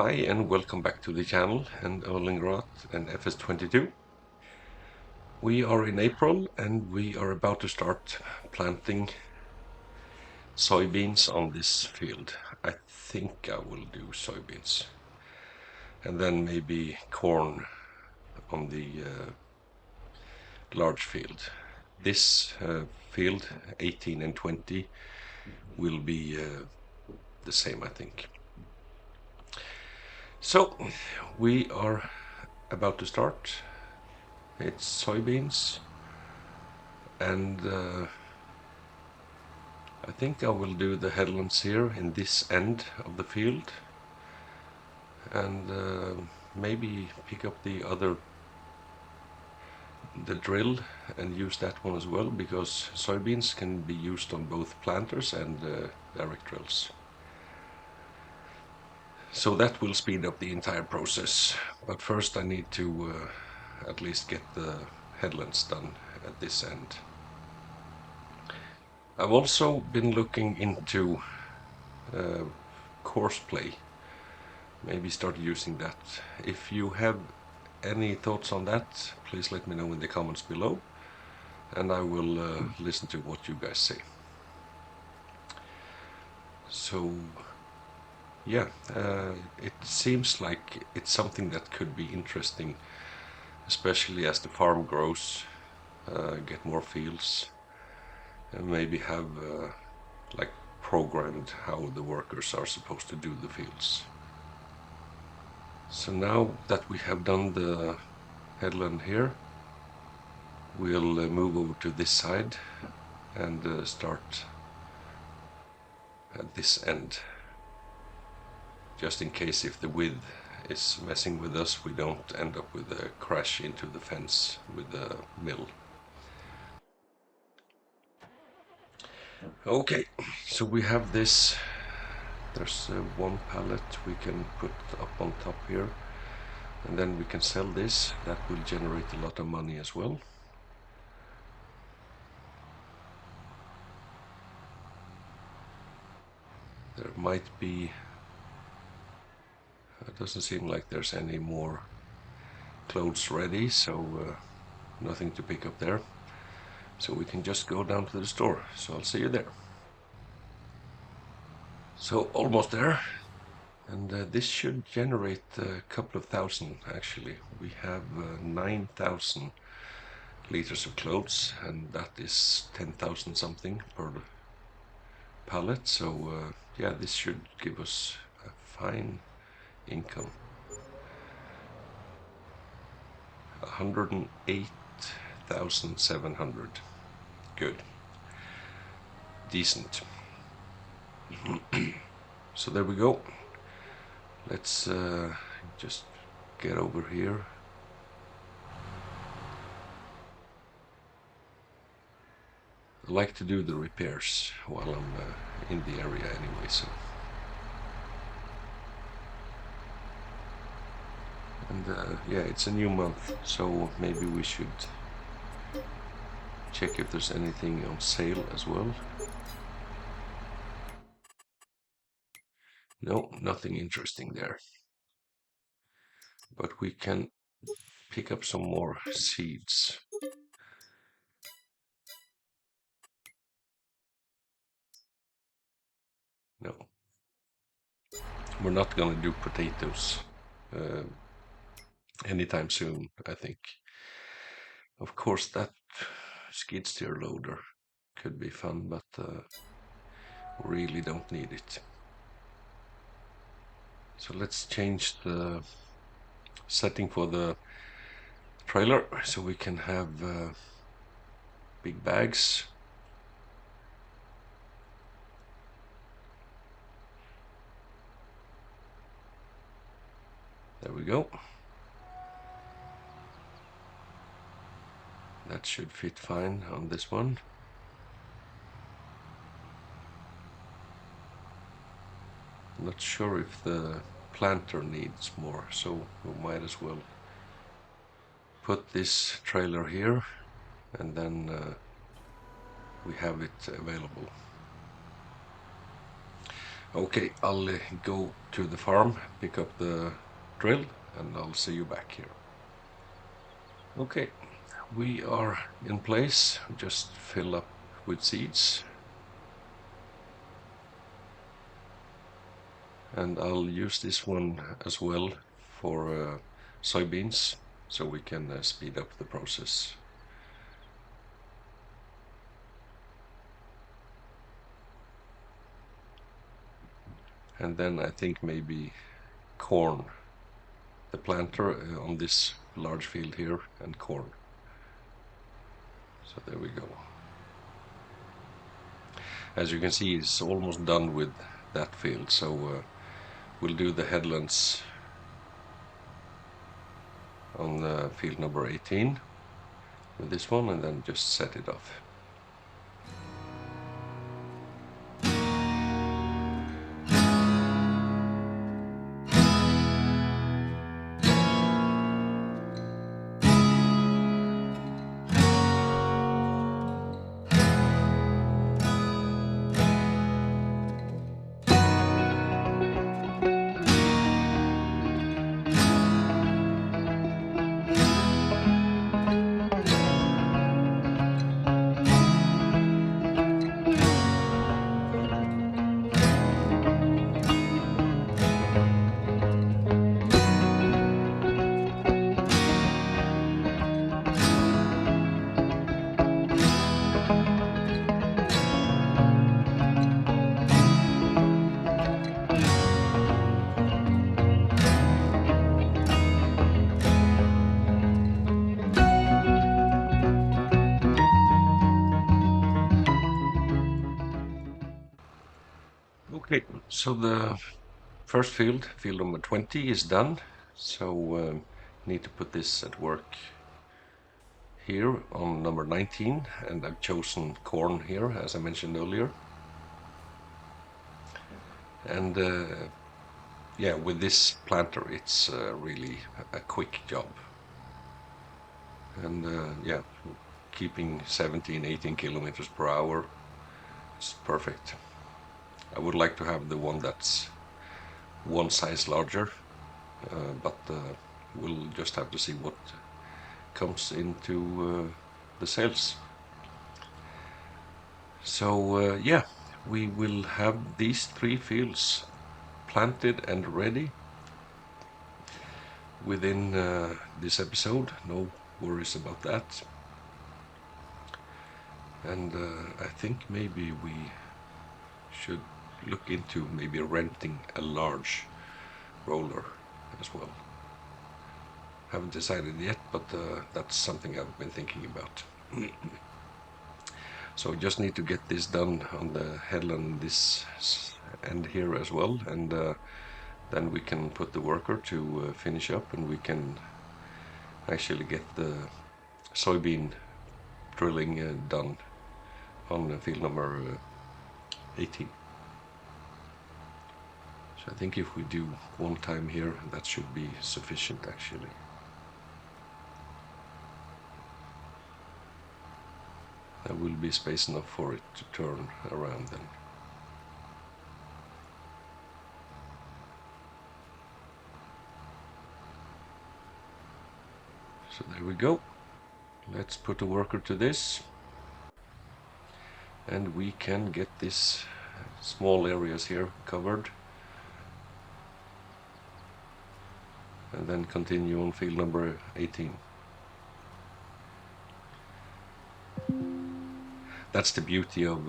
Hi and welcome back to the channel and Erlengrat and FS22. We are in April and we are about to start planting soybeans on this field. I think I will do soybeans and then maybe corn on the large field. This field 18 and 20 will be the same, I think. So we are about to start. It's soybeans and I think I will do the headlands here in this end of the field and maybe pick up the drill and use that one as well, because soybeans can be used on both planters and direct drills. So that will speed up the entire process. But first I need to at least get the headlands done at this end. I've also been looking into course play. Maybe start using that. If you have any thoughts on that, please let me know in the comments below, and I will listen to what you guys say. So yeah, it seems like it's something that could be interesting, especially as the farm grows, get more fields, and maybe have like programmed how the workers are supposed to do the fields. So now that we have done the headland here, we'll move over to this side and start at this end. Just in case if the width is messing with us, we don't end up with a crash into the fence with the mill. Okay, so we have this. There's one pallet we can put up on top here, and then we can sell this. That will generate a lot of money as well. There might be, it doesn't seem like there's any more clothes ready, so nothing to pick up there. So we can just go down to the store. So I'll see you there. So almost there. And this should generate a couple of thousand, actually. We have 9,000 liters of clothes, and that is 10,000 something per pallet. So yeah, this should give us a fine income. 108,700. Good. Decent. So there we go. Let's just get over here. I like to do the repairs while I'm in the area anyway, so. And yeah, it's a new month, so maybe we should check if there's anything on sale as well. No, nothing interesting there. But we can pick up some more seeds. No. We're not gonna do potatoes anytime soon, I think. Of course, that skid steer loader could be fun, but really don't need it. So let's change the setting for the trailer so we can have big bags. There we go. That should fit fine on this one. Not sure if the planter needs more, so we might as well put this trailer here, and then we have it available. Okay, I'll go to the farm, pick up the drill, and I'll see you back here. Okay, we are in place. Just fill up with seeds. And I'll use this one as well for soybeans, so we can speed up the process. And then I think maybe corn, the planter on this large field here, and corn. So there we go. As you can see, it's almost done with that field, so we'll do the headlands on field number 18 with this one, and then just set it off. Okay, so the first field, field number 20, is done. So need to put this at work here on number 19, and I've chosen corn here, as I mentioned earlier. And yeah, with this planter, it's really a quick job. And yeah, keeping 17, 18 kilometers per hour is perfect. I would like to have the one that's one size larger, but we'll just have to see what comes into the sales. So yeah, we will have these 3 fields planted and ready within this episode. No worries about that. And I think maybe we should look into maybe renting a large roller as well. Haven't decided yet, but that's something I've been thinking about. So just need to get this done on the headland this end here as well, and then we can put the worker to finish up, and we can actually get the soybean drilling done on field number 18. So I think if we do one time here, that should be sufficient actually. There will be space enough for it to turn around then. So there we go. Let's put a worker to this. And we can get this small areas here covered. And then continue on field number 18. That's the beauty of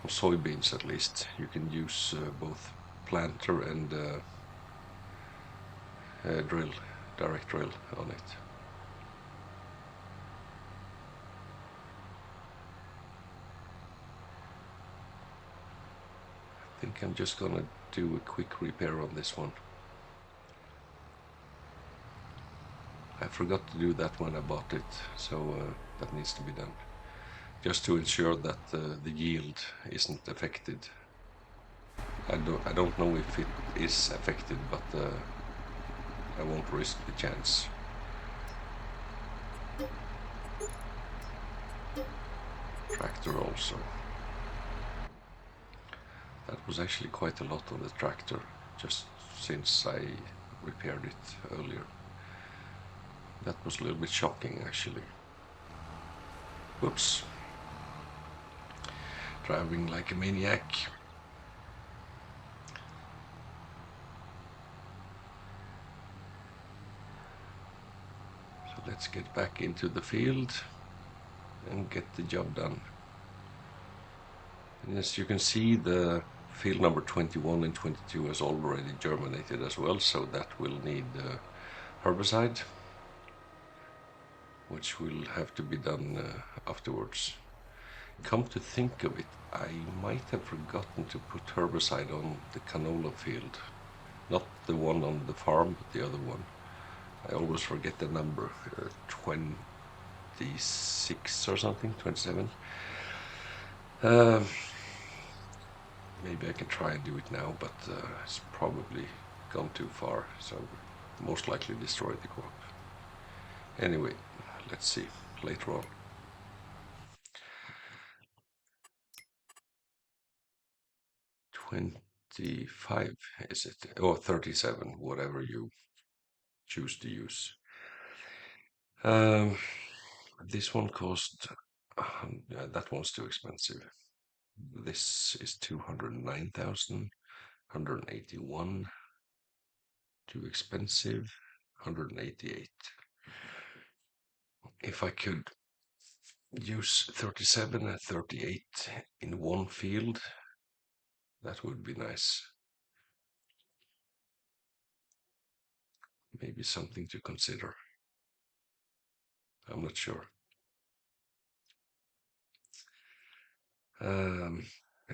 soybeans, at least. You can use both planter and drill, direct drill on it. I think I'm just gonna do a quick repair on this one. I forgot to do that when I bought it, so that needs to be done. Just to ensure that the yield isn't affected. I don't know if it is affected, but I won't risk the chance. Tractor also. That was actually quite a lot on the tractor, just since I repaired it earlier. That was a little bit shocking, actually. Whoops. Driving like a maniac. So let's get back into the field and get the job done. And as you can see, the field number 21 and 22 has already germinated as well, so that will need herbicide, which will have to be done afterwards. Come to think of it, I might have forgotten to put herbicide on the canola field. Not the one on the farm, but the other one. I always forget the number, 26 or something, 27. Maybe I can try and do it now, but it's probably gone too far, so most likely destroy the crop. Anyway, let's see later on. 25, is it? Or 37, whatever you choose to use. This one cost, that one's too expensive. This is 209,000, 181, too expensive, 188. If I could use 37 and 38 in one field, that would be nice. Maybe something to consider. I'm not sure.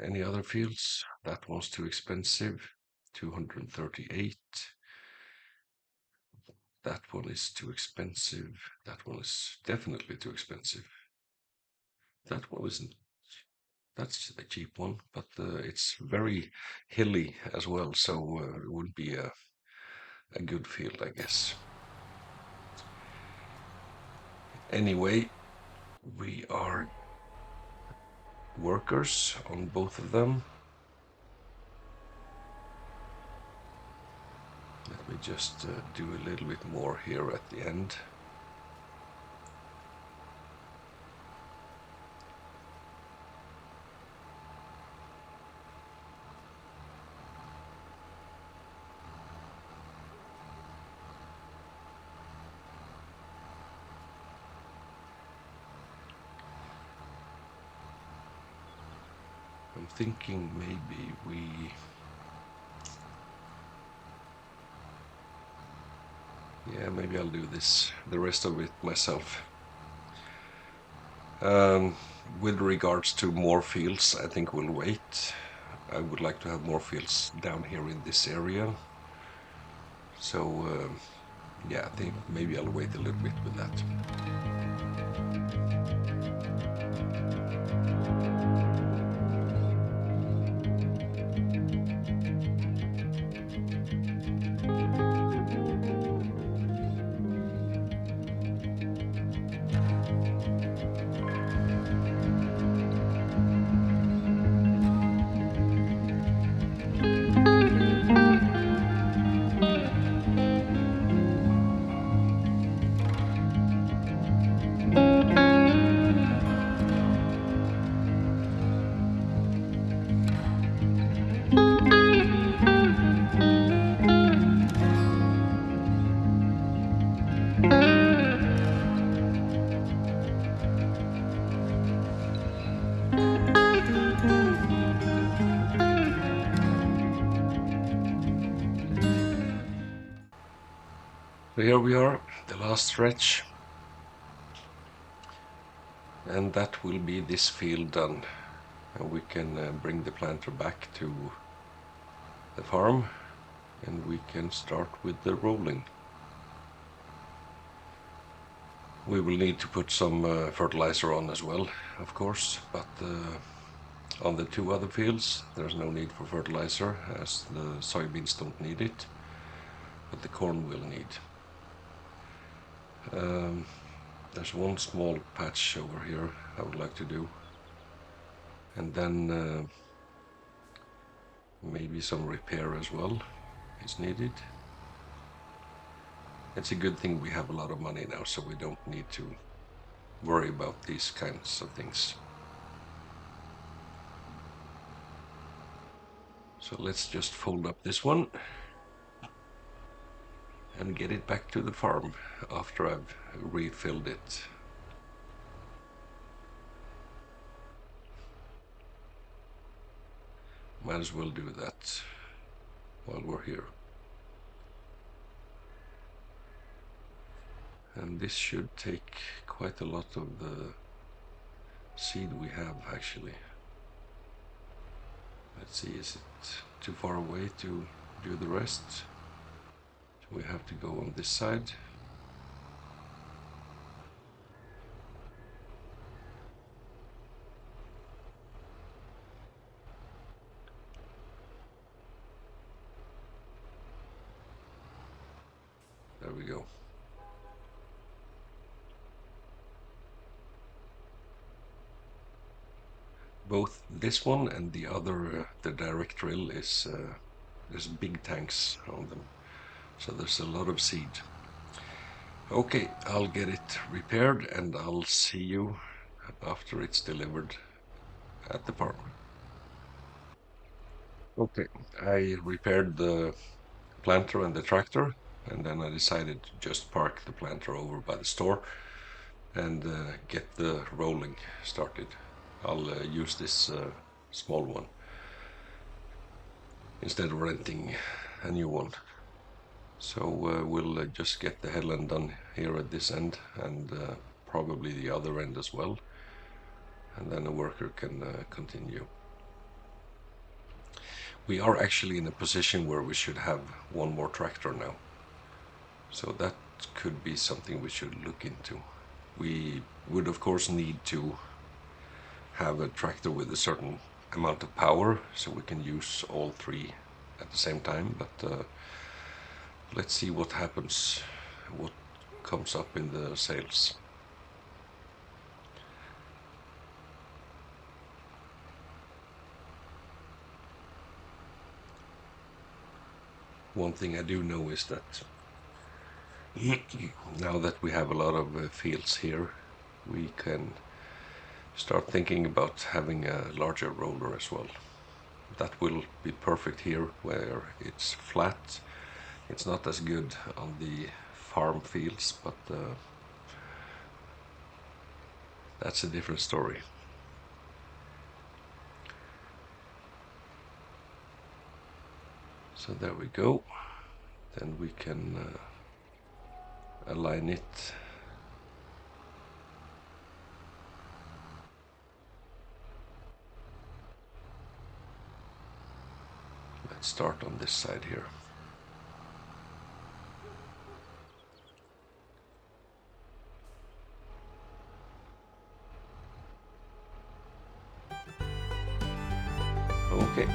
Any other fields? That one's too expensive, 238. That one is too expensive. That one is definitely too expensive. That one isn't. That's a cheap one, but it's very hilly as well, so it would be a good field, I guess. Anyway, we are workers on both of them. Let me just do a little bit more here at the end. I'm thinking maybe maybe I'll do the rest of it myself. With regards to more fields, I think we'll wait. I would like to have more fields down here in this area. So, yeah, I think maybe I'll wait a little bit with that. So here we are, the last stretch. And that will be this field done. And we can bring the planter back to the farm and we can start with the rolling. We will need to put some fertilizer on as well, of course, but on the two other fields there's no need for fertilizer as the soybeans don't need it, but the corn will need. There's one small patch over here I would like to do, and then Maybe some repair as well is needed. It's a good thing we have a lot of money now, so we don't need to worry about these kinds of things. So let's just fold up this one and get it back to the farm after I've refilled it. Might as well do that while we're here. And this should take quite a lot of the seed we have, actually. Let's see, is it too far away to do the rest? So we have to go on this side. There we go. Both this one and the other, the direct drill, is there's big tanks on them, so there's a lot of seed. Okay, I'll get it repaired and I'll see you after it's delivered at the farm. Okay, I repaired the planter and the tractor, and then I decided to just park the planter over by the store and get the rolling started. I'll use this small one instead of renting a new one. So we'll just get the headland done here at this end and probably the other end as well, and then the worker can continue. We are actually in a position where we should have one more tractor now, so that could be something we should look into. We would of course need to have a tractor with a certain amount of power so we can use all three at the same time, but let's see what happens, what comes up in the sales. One thing I do know is that now that we have a lot of fields here, we can start thinking about having a larger roller as well. That will be perfect here where it's flat. It's not as good on the farm fields, but that's a different story. So there we go. Then we can align it. Let's start on this side here. Okay.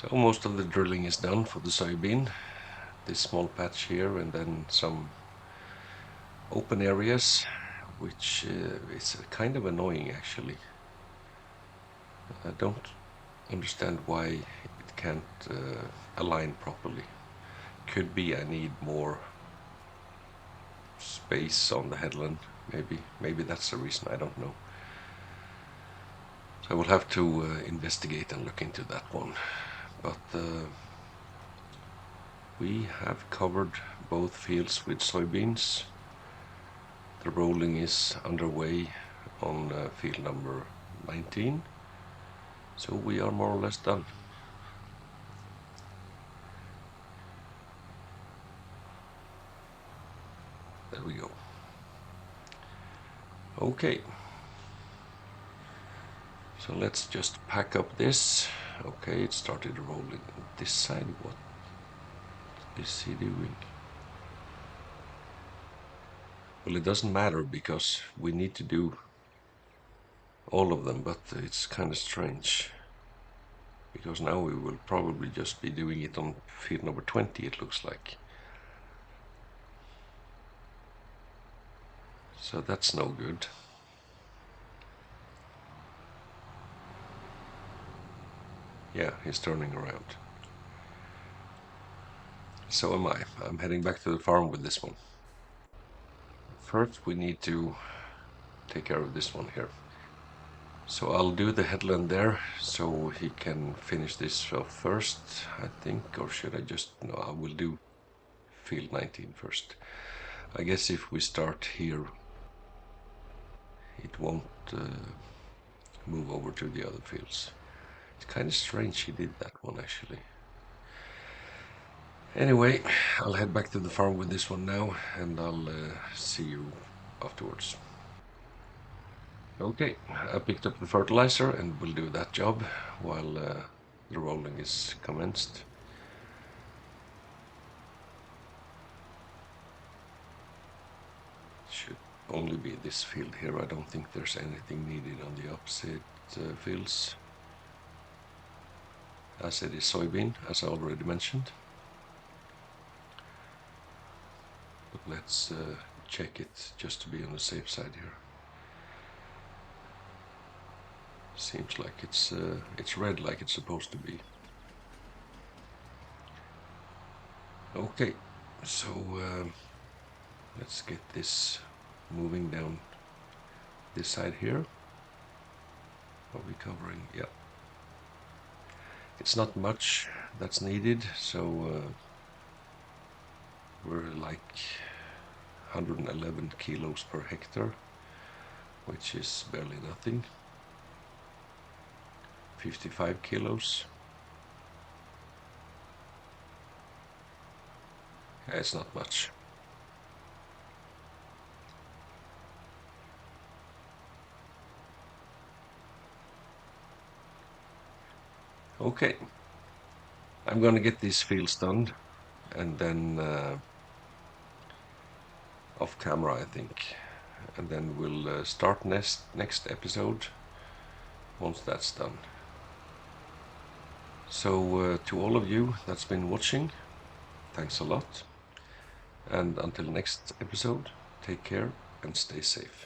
So most of the drilling is done for the soybean. This small patch here and then some open areas, which is kind of annoying actually. I don't understand why it can't align properly. Could be I need more space on the headland, maybe that's the reason, I don't know. So I will have to investigate and look into that one. But we have covered both fields with soybeans. The rolling is underway on field number 19, so we are more or less done. There we go. Okay. So let's just pack up this. Okay, it started rolling on this side. What is he doing? Well, it doesn't matter because we need to do all of them, but it's kind of strange. Because now we will probably just be doing it on field number 20, it looks like. So that's no good. Yeah, he's turning around. So am I. I'm heading back to the farm with this one. First, we need to take care of this one here. So I'll do the headland there, so he can finish this off first, I think, or should I just, no, I will do field 19 first. I guess if we start here, it won't move over to the other fields. It's kind of strange he did that one, actually. Anyway, I'll head back to the farm with this one now, and I'll see you afterwards. Okay, I picked up the fertilizer and will do that job while the rolling is commenced. Should only be this field here. I don't think there's anything needed on the opposite fields, as it is soybean, as I already mentioned. But let's check it just to be on the safe side here. Seems like it's red like it's supposed to be. Okay, so let's get this moving down this side here. Are we covering? Yeah. It's not much that's needed, so we're like 111 kilos per hectare, which is barely nothing. 55 kilos. Yeah, it's not much. Okay, I'm gonna get these fields done, and then off camera, I think, and then we'll start next episode once that's done. So to all of you that's been watching, thanks a lot, and until next episode, take care and stay safe.